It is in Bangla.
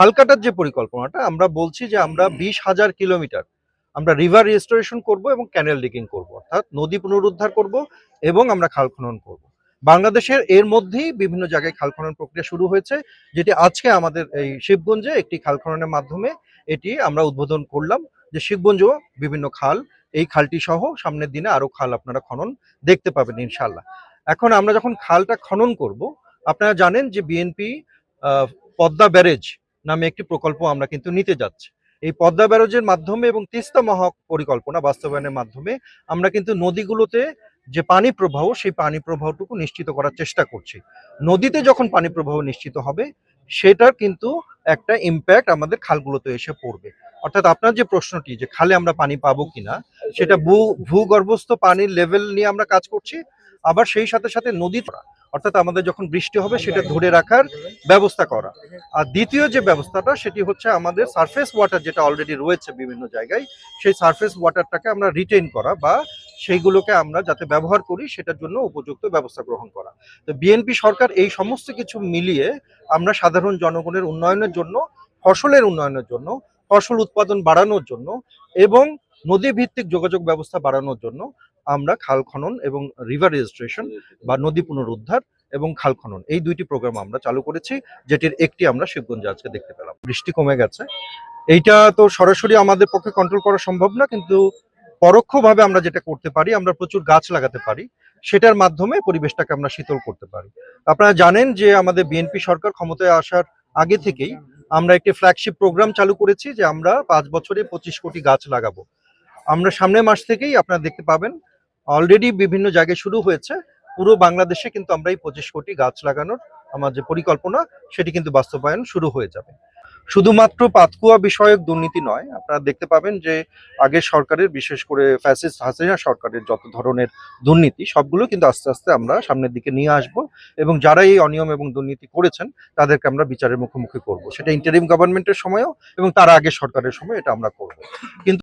খাল কাটার যে পরিকল্পনাটা আমরা বলছি যে আমরা ২০,০০০ কিলোমিটার আমরা রিভার রিস্টোরেশন করব এবং ক্যানেল ডিগিং করব, অর্থাৎ নদী পুনরুদ্ধার করব এবং আমরা খাল খনন করব। বাংলাদেশের এর মধ্যেই বিভিন্ন জায়গায় খাল খনন প্রক্রিয়া শুরু হয়েছে, যেটি আজকে আমাদের এই শিবগঞ্জে একটি খাল খননের মাধ্যমে এটি আমরা উদ্বোধন করলাম। যে শিবগঞ্জ বিভিন্ন খাল, এই খালটি সহ সামনের দিনে আরো খাল আপনারা খনন দেখতে পাবেন ইনশাল্লাহ। এখন আমরা যখন খালটা খনন করব, আপনারা জানেন যে বিএনপি পদ্মা ব্যারেজ নামে একটি প্রকল্প আমরা কিন্তু নিতে যাচ্ছি। এই পদ্মা ব্যারেজের মাধ্যমে এবং তিস্তা মহা পরিকল্পনা বাস্তবায়নের মাধ্যমে আমরা কিন্তু নদীগুলোতে যে পানি প্রবাহ, সেই পানি প্রবাহটুকু নিশ্চিত করার চেষ্টা করছি। নদীতে যখন পানি প্রবাহ নিশ্চিত হবে, সেটার কিন্তু একটা ইম্প্যাক্ট আমাদের খালগুলোতে এসে পড়বে। অর্থাৎ আপনার যে প্রশ্নটি যে খালে আমরা পানি পাবো কিনা, সেটা ভূগর্ভস্থ পানির লেভেল নিয়ে আমরা কাজ করছি। আবার সেই সাথে সাথে নদী, অর্থাৎ আমাদের যখন বৃষ্টি হবে সেটা ধরে রাখার ব্যবস্থা করা। আর দ্বিতীয় যে ব্যবস্থাটা সেটি হচ্ছে আমাদের সারফেস ওয়াটার যেটা অলরেডি রয়েছে বিভিন্ন জায়গায়, সেই সারফেস ওয়াটারটাকে আমরা রিটেইন করা বা সেইগুলোকে আমরা যাতে ব্যবহার করি সেটার জন্য উপযুক্ত ব্যবস্থা গ্রহণ করা। তো বিএনপি সরকার এই সমস্ত কিছু মিলিয়ে আমরা সাধারণ জনগণের উন্নয়নের জন্য, ফসলের উন্নয়নের জন্য, ফসল উৎপাদন বাড়ানোর জন্য এবং নদী ভিত্তিক যোগাযোগ ব্যবস্থা বাড়ানোর জন্য আমরা খাল খনন এবং রিভার রেজিস্ট্রেশন বা নদী পুনরুদ্ধার এবং খাল খনন এই দুইটি প্রোগ্রাম আমরা চালু করেছি, যেটির একটি আমরা শিবগঞ্জে আজকে দেখতে পেলাম। বৃষ্টি কমে গেছে, এইটা তো সরাসরি আমাদের পক্ষে কন্ট্রোল করা সম্ভব না, কিন্তু পরোক্ষভাবে আমরা যেটা করতে পারি, আমরা প্রচুর গাছ লাগাতে পারি, সেটার মাধ্যমে পরিবেশটাকে আমরা শীতল করতে পারি। আপনারা জানেন যে আমাদের বিএনপি সরকার ক্ষমতায় আসার আগে থেকেই আমরা একটি ফ্ল্যাগশিপ প্রোগ্রাম চালু করেছি যে আমরা ৫ বছরে ২৫ কোটি গাছ লাগাবো। আমরা সামনের মাস থেকেই আপনারা দেখতে পাবেন, অলরেডি বিভিন্ন জায়গায় শুরু হয়েছে। পুরো বাংলাদেশে কিন্তু আমরা এই ২৫ কোটি গাছ লাগানোর আমার যে পরিকল্পনা, সেটি কিন্তু বাস্তবায়ন শুরু হয়ে যাবে। শুধুমাত্র পাতকুয়া বিষয়ক দুর্নীতি নয়, আপনারা দেখতে পাবেন যে আগের সরকারের, বিশেষ করে ফ্যাসিস্ট হাসিনা সরকারের যত ধরনের দুর্নীতি, সবগুলো কিন্তু আস্তে আস্তে আমরা সামনের দিকে নিয়ে আসব এবং যারা এই অনিয়ম এবং দুর্নীতি করেছেন তাদেরকে আমরা বিচারের মুখোমুখি করব। সেটা ইন্টারিম গভর্নমেন্টের সময়ও এবং তার আগের সরকারের সময় এটা আমরা করব। কিন্তু